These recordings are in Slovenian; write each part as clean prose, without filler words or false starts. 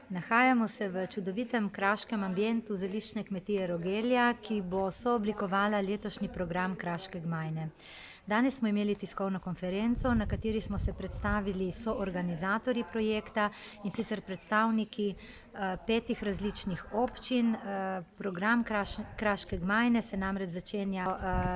Nahajamo se v čudovitem kraškem ambientu zeliščne kmetije Rogelja, ki bo sooblikovala letošnji program Kraške gmajne. Danes smo imeli tiskovno konferenco, na kateri smo se predstavili soorganizatorji projekta, in sicer predstavniki 5 različnih občin. Program Kraške gmajne se namreč začenja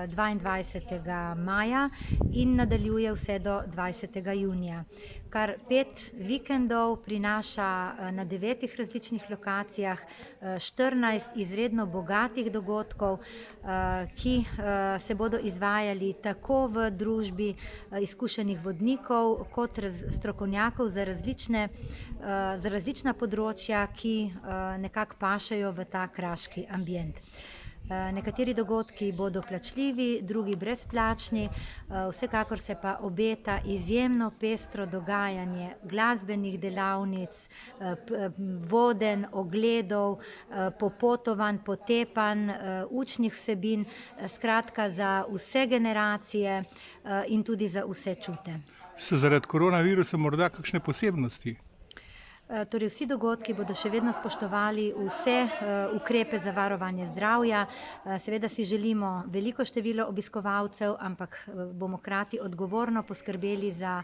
22. maja in nadaljuje vse do 20. junija. Kar 5 vikendov prinaša na 9 različnih lokacijah 14 izredno bogatih dogodkov, ki se bodo izvajali tako v družbi izkušenih vodnikov kot strokovnjakov za različna področja, ki nekako pašejo v ta kraški ambient. Nekateri dogodki bodo plačljivi, drugi brezplačni, vsekakor se pa obeta izjemno pestro dogajanje glasbenih delavnic, vodenj, ogledov, popotovanj, potepanj, učnih vsebin, skratka za vse generacije in tudi za vse čute. So zaradi koronavirusa morda kakšne posebnosti? Torej vsi dogodki bodo še vedno spoštovali vse ukrepe za varovanje zdravja. Seveda si želimo veliko število obiskovalcev, ampak bomo hkrati odgovorno poskrbeli za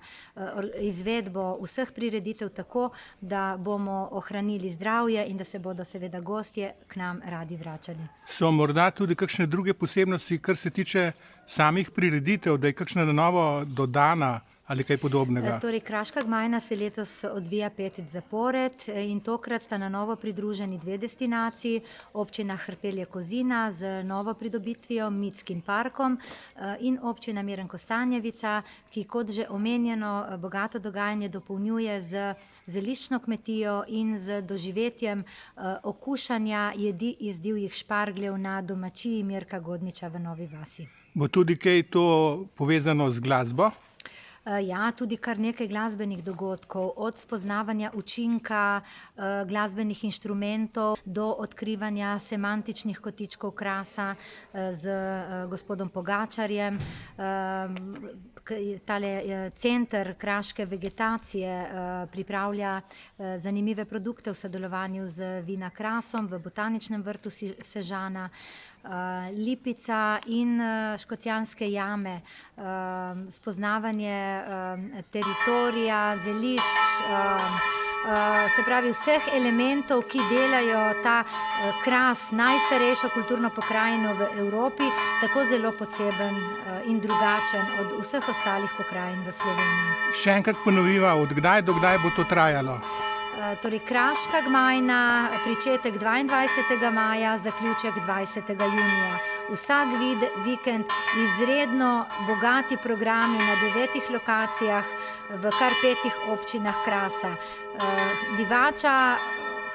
izvedbo vseh prireditev tako, da bomo ohranili zdravje in da se bodo seveda gostje k nam radi vračali. So morda tudi kakšne druge posebnosti, kar se tiče samih prireditev, da je kakšna na novo dodana ali kaj podobnega? Torej, Kraška gmajna se letos odvija 5. zapored in tokrat sta na novo pridruženi 2 destinaciji, občina Hrpelje-Kozina z novo pridobitvijo Mitskim parkom in občina Miren-Kostanjevica, ki kot že omenjeno bogato dogajanje dopolnjuje z zeliščno kmetijo in z doživetjem okušanja jedi iz divjih špargljev na domačiji Mirka Godniča v Novi vasi. Bo tudi kaj to povezano z glasbo? Ja, tudi kar nekaj glasbenih dogodkov, od spoznavanja učinka glasbenih inštrumentov do odkrivanja semantičnih kotičkov krasa z gospodom Pogačarjem. Tale center kraške vegetacije pripravlja zanimive produkte v sodelovanju z Vina Krasom v botaničnem vrtu Sežana. Lipica in Škocjanske jame, spoznavanje teritorija, zelišč, se pravi vseh elementov, ki delajo ta kras, najstarejšo kulturno pokrajino v Evropi, tako zelo poseben in drugačen od vseh ostalih pokrajin v Sloveniji. Še enkrat ponoviva, od kdaj do kdaj bo to trajalo? Torej, Kraška gmajna, pričetek 22. maja, zaključek 20. junija. Vsak vikend izredno bogati programi na 9 lokacijah v kar 5 občinah krasa. Divača,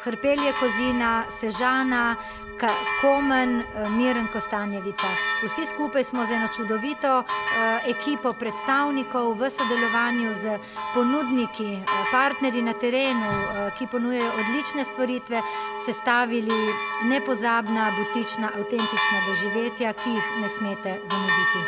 Hrpelje-Kozina, Sežana, Komen, Miren-Kostanjevica. Vsi skupaj smo z eno čudovito ekipo predstavnikov v sodelovanju z ponudniki, partnerji na terenu, ki ponujajo odlične stvaritve, sestavili nepozabna, butična, avtentična doživetja, ki jih ne smete zamuditi.